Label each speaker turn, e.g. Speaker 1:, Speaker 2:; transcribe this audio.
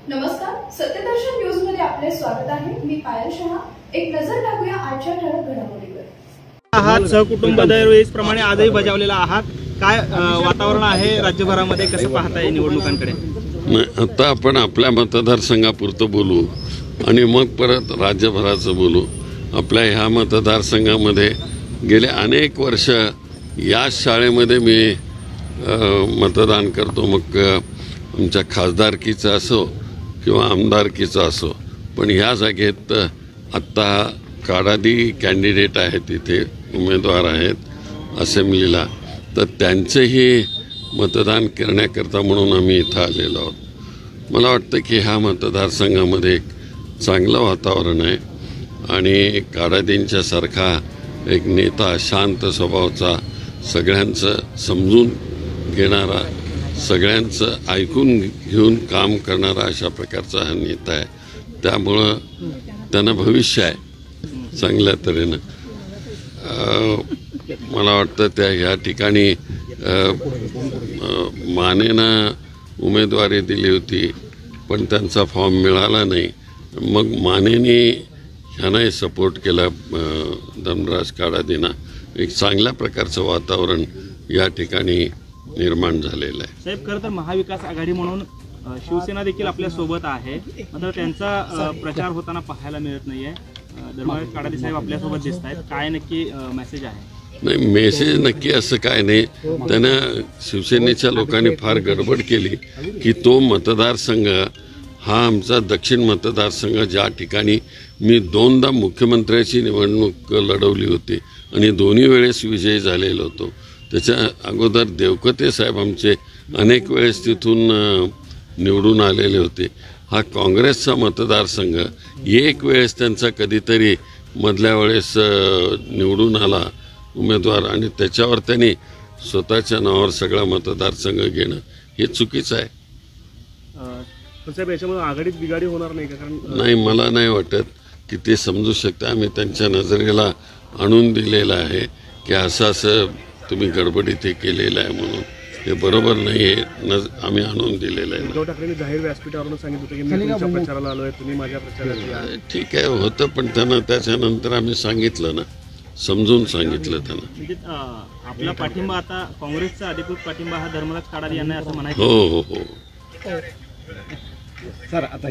Speaker 1: नमस्कार, सत्यदर्शन न्यूज मध्ये आपले स्वागत आहे। मी पायल शहा। एक नजर टाकूया आजच्या ठळक घडामोडीवर।
Speaker 2: आहात सहकुटुंब दरवेळेसप्रमाणे आजही बजावलेला आहात, काय वातावरण आहे राज्यभरामध्ये, कसं पाहताय निवडणुकांकडे?
Speaker 3: आता आपण आपल्या मतदारसंघापुरतं बोलू आणि मग परत राज्यभराचं बोलू। आपल्या ह्या मतदारसंघामध्ये गेले अनेक वर्ष या शाळेमध्ये मी मतदान करतो, मग आमच्या खासदारकीचं असो किंवा आमदारकीचं असो। पण ह्या जागेत आत्ता काडादी कॅन्डिडेट आहेत, तिथे उमेदवार आहेत असेंब्लीला, तर त्यांचेही मतदान करण्याकरता म्हणून आम्ही इथं आलेलो आहोत। मला वाटतं की ह्या मतदारसंघामध्ये एक चांगलं वातावरण आहे आणि काडादींच्यासारखा एक नेता, शांत स्वभावाचा, सगळ्यांचं समजून घेणारा, सगळ्यांचं ऐकून घेऊन काम करणारा अशा प्रकारचा हा नेता आहे। त्यामुळं त्यांना भविष्य आहे चांगल्या तऱ्हेनं। मला वाटतं त्या ह्या ठिकाणी मानेनं उमेदवारी दिली होती, पण त्यांचा फॉर्म मिळाला नाही। मग मानेने ह्यानाही सपोर्ट केला, धनराज काडादींना। एक चांगल्या प्रकारचं वातावरण या ठिकाणी निर्माण झालेलं आहे।
Speaker 2: साहेब, खरं तर महाविकास आघाडी म्हणून शिवसेना देखील आपल्या सोबत आहे, मात्र त्यांचा प्रचार होताना पाहायला मिळत नाहीये। धनराज काडादी साहेब आपल्यासोबत दिसत आहेत, काय नक्की मेसेज आहे?
Speaker 3: नाही, मेसेज नक्की असं काय नाही। त्यानं शिवसेनेच्या लोकांनी फार गडबड केली की तो मतदारसंघ हा आमचा दक्षिण मतदारसंघ, ज्या ठिकाणी मी 2दा मुख्यमंत्र्याची निवडणूक लढवली होती आणि दोन्ही वेळेस विजयी झालेलो होतो। त्याच्या अगोदर देवकते साहेब आमचे अनेक वेळेस तिथून निवडून आलेले होते। हा काँग्रेसचा मतदारसंघ एक वेळेस त्यांचा कधीतरी मधल्या वेळेस निवडून आला उमेदवार, आणि त्याच्यावर त्यांनी स्वतःच्या नावावर सगळा मतदारसंघ घेणं हे चुकीचं आहे।
Speaker 2: साहेब, याच्यामध्ये आघाडीत बिघाडी होणार नाही का? कारण
Speaker 3: नाही, मला नाही वाटत की ते समजू शकता। आम्ही त्यांच्या नजरेला आणून दिलेलं आहे की असं असं तुम्ही गडबडीत हे केलेलं आहे, म्हणून हे बरोबर नाही आहे, आम्ही आणून दिलेलं आहे।
Speaker 2: उद्धव ठाकरेंनी जाहीर व्यासपीठावरून सांगितलं होतं की मी तुमच्या प्रचाराला आलोय, तुम्ही माझ्या प्रचाराला या।
Speaker 3: ठीक आहे, होतं, पण त्यांना त्याच्यानंतर आम्ही सांगितलं ना, समजून सांगितलं त्यांना।
Speaker 2: म्हणजे आपला पाठिंबा आता काँग्रेसचा अधिकृत पाठिंबा हा धर्मराज काडादी यांना असं म्हणायचं?
Speaker 3: हो हो हो
Speaker 2: सर, आता